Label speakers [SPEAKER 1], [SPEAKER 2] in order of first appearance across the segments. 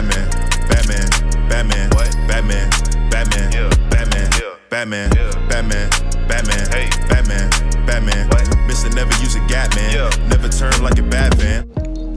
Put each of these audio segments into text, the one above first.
[SPEAKER 1] Batman, Batman, Batman, what? Batman, Batman, yeah. Batman, yeah. Batman, yeah. Batman, Batman, hey, Batman, Batman, what? Mr. Never use a gap, man. Yeah. Never turn like a Batman.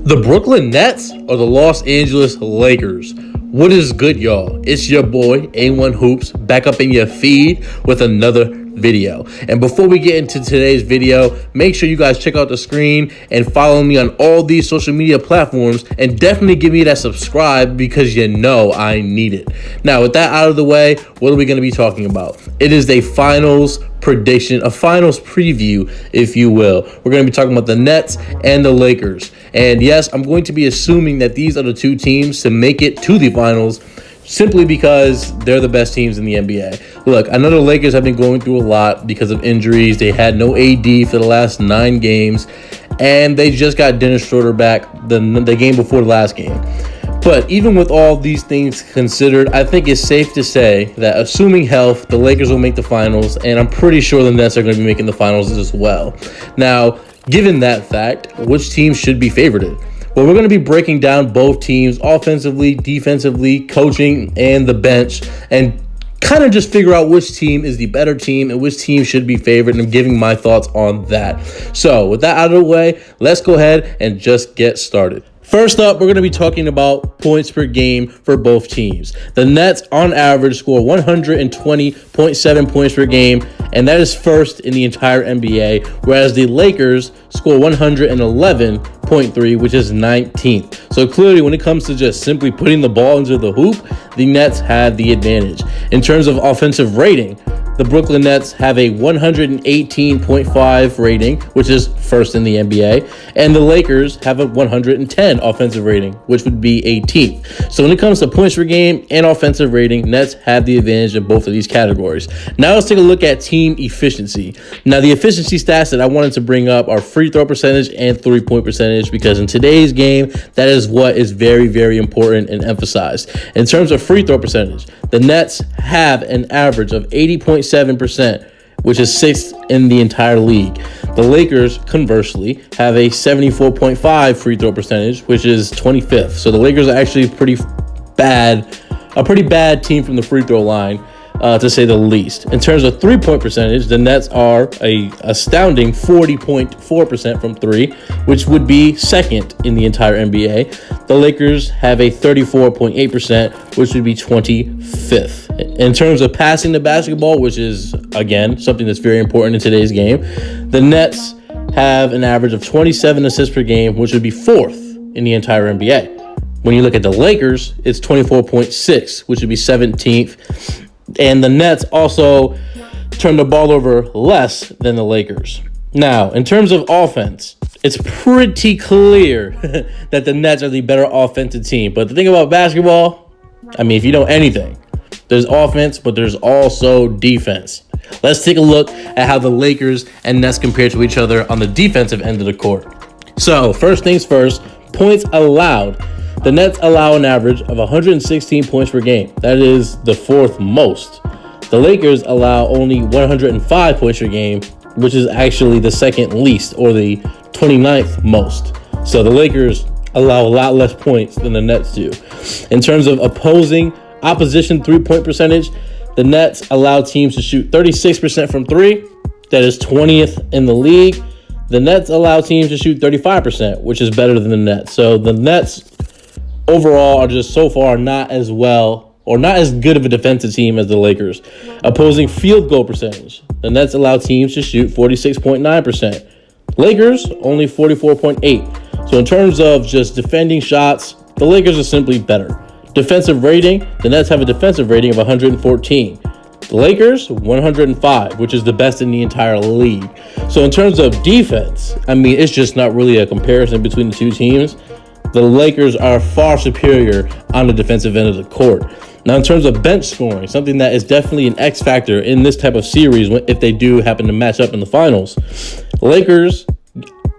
[SPEAKER 2] The Brooklyn Nets or the Los Angeles Lakers? What is good, y'all? It's your boy, A1 Hoops, back up in your feed with another video. And before we get into today's video, make sure you guys check out the screen and follow me on all these social media platforms, and definitely give me that subscribe because you know I need it. Now, with that out of the way, what are we going to be talking about? It is a finals prediction, a finals preview, if you will. We're going to be talking about the Nets and the Lakers. And yes, I'm going to be assuming that these are the two teams to make it to the finals, simply because they're the best teams in the NBA. Look, I know the Lakers have been going through a lot because of injuries. They had no AD for the last 9 games, and they just got Dennis Schroeder back the game before the last game. But even with all these things considered, I think it's safe to say that assuming health, the Lakers will make the finals, and I'm pretty sure the Nets are going to be making the finals as well. Now, given that fact, which team should be favorited? Well, we're going to be breaking down both teams offensively, defensively, coaching, and the bench, and kind of just figure out which team is the better team and which team should be favored, and I'm giving my thoughts on that. So with that out of the way, let's go ahead and just get started. First up, we're going to be talking about points per game for both teams. The Nets, on average, score 120.7 points per game, and that is first in the entire NBA, whereas the Lakers score 111.3, which is 19th. So clearly, when it comes to just simply putting the ball into the hoop, the Nets have the advantage. In terms of offensive rating, the Brooklyn Nets have a 118.5 rating, which is first in the NBA, and the Lakers have a 110 offensive rating, which would be 18th. So when it comes to points per game and offensive rating, Nets have the advantage in both of these categories. Now let's take a look at team efficiency. Now the efficiency stats that I wanted to bring up are free throw percentage and 3-point percentage, because in today's game, that is what is very, very important and emphasized. In terms of free throw percentage, the Nets have an average of 80.7%, which is 6th in the entire league. The Lakers, conversely, have a 74.5 free throw percentage, which is 25th. So the Lakers are actually a pretty bad team from the free throw line, to say the least. In terms of 3-point percentage, the Nets are a astounding 40.4% from 3, which would be 2nd in the entire NBA. The Lakers have a 34.8%, which would be 25th. In terms of passing the basketball, which is, again, something that's very important in today's game, the Nets have an average of 27 assists per game, which would be 4th in the entire NBA. When you look at the Lakers, it's 24.6, which would be 17th. And the Nets also turn the ball over less than the Lakers. Now, in terms of offense, it's pretty clear that the Nets are the better offensive team. But the thing about basketball, I mean, if you know anything, there's offense, but there's also defense. Let's take a look at how the Lakers and Nets compare to each other on the defensive end of the court. So, first things first, points allowed. The Nets allow an average of 116 points per game. That is the 4th most. The Lakers allow only 105 points per game, which is actually the 2nd least, or the 29th most. So the Lakers allow a lot less points than the Nets do. In terms of opposition 3-point percentage, the Nets allow teams to shoot 36% from 3. That is 20th in the league. The Nets allow teams to shoot 35%, which is better than the Nets. So the Nets overall are just so far not as well, or not as good of a defensive team as the Lakers. Opposing field goal percentage, the Nets allow teams to shoot 46.9%. Lakers only 44.8%. So in terms of just defending shots, the Lakers are simply better. Defensive rating, the Nets have a defensive rating of 114. The Lakers, 105, which is the best in the entire league. So in terms of defense, I mean, it's just not really a comparison between the two teams. The Lakers are far superior on the defensive end of the court. Now, in terms of bench scoring, something that is definitely an X factor in this type of series if they do happen to match up in the finals, Lakers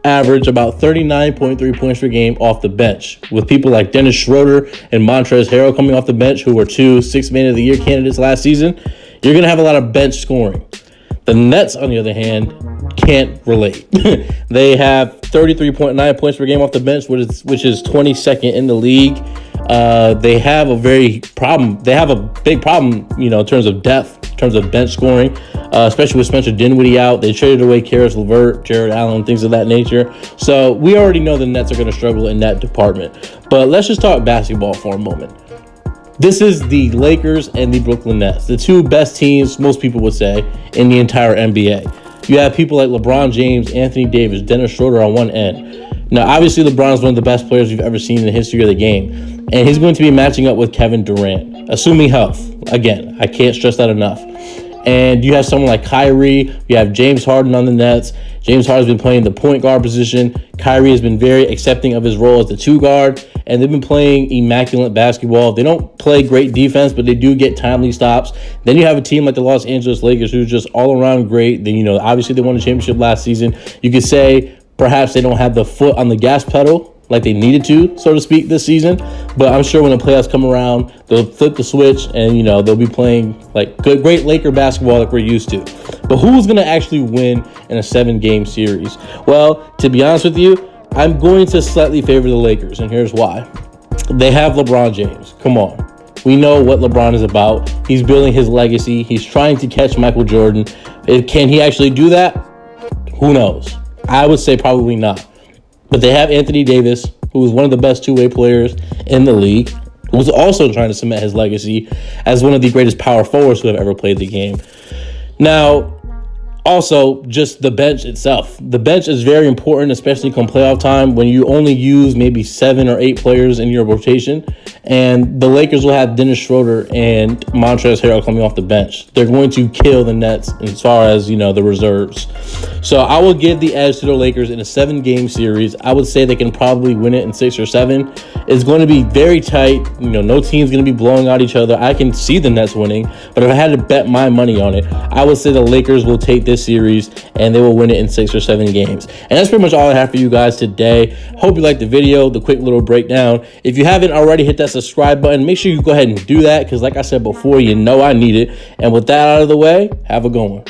[SPEAKER 2] average about 39.3 points per game off the bench, with people like Dennis Schroeder and Montrezl Harrell coming off the bench, who were 2 Sixth Man of the Year candidates last season. You're going to have a lot of bench scoring. The Nets, on the other hand, can't relate. They have 33.9 points per game off the bench, which is 22nd in the league. They have a big problem, in terms of depth, in terms of bench scoring, especially with Spencer Dinwiddie out. They traded away Karis LeVert, Jared Allen, things of that nature. So we already know the Nets are going to struggle in that department. But let's just talk basketball for a moment. This is the Lakers and the Brooklyn Nets, the two best teams, most people would say, in the entire NBA. You have people like LeBron James, Anthony Davis, Dennis Schroeder on one end. Now, obviously, LeBron is one of the best players we've ever seen in the history of the game, and he's going to be matching up with Kevin Durant, assuming health. Again, I can't stress that enough. And you have someone like Kyrie. You have James Harden on the Nets. James Harden's been playing the point guard position. Kyrie has been very accepting of his role as the two guard, and they've been playing immaculate basketball. They don't play great defense, but they do get timely stops. Then you have a team like the Los Angeles Lakers who's just all around great. Then, obviously they won the championship last season. You could say perhaps they don't have the foot on the gas pedal like they needed to, so to speak, this season. But I'm sure when the playoffs come around, they'll flip the switch and, they'll be playing like great Laker basketball like we're used to. But who's going to actually win in a 7-game series? Well, to be honest with you, I'm going to slightly favor the Lakers, and here's why. They have LeBron James. Come on. We know what LeBron is about. He's building his legacy. He's trying to catch Michael Jordan. Can he actually do that? Who knows? I would say probably not. But they have Anthony Davis, who is one of the best two-way players in the league, who's also trying to cement his legacy as one of the greatest power forwards who have ever played the game. Now, also, just the bench itself. The bench is very important, especially come playoff time when you only use maybe 7 or 8 players in your rotation. And the Lakers will have Dennis Schroeder and Montrezl Harrell coming off the bench. They're going to kill the Nets as far as, the reserves. So I will give the edge to the Lakers in a 7-game series. I would say they can probably win it in 6 or 7. It's going to be very tight. No team's going to be blowing out each other. I can see the Nets winning, but if I had to bet my money on it, I would say the Lakers will take this series and they will win it in 6 or 7 games. And that's pretty much all I have for you guys today. Hope you liked the video, the quick little breakdown. If you haven't already, hit that subscribe button. Make sure you go ahead and do that because like I said before, I need it. And with that out of the way, have a good one.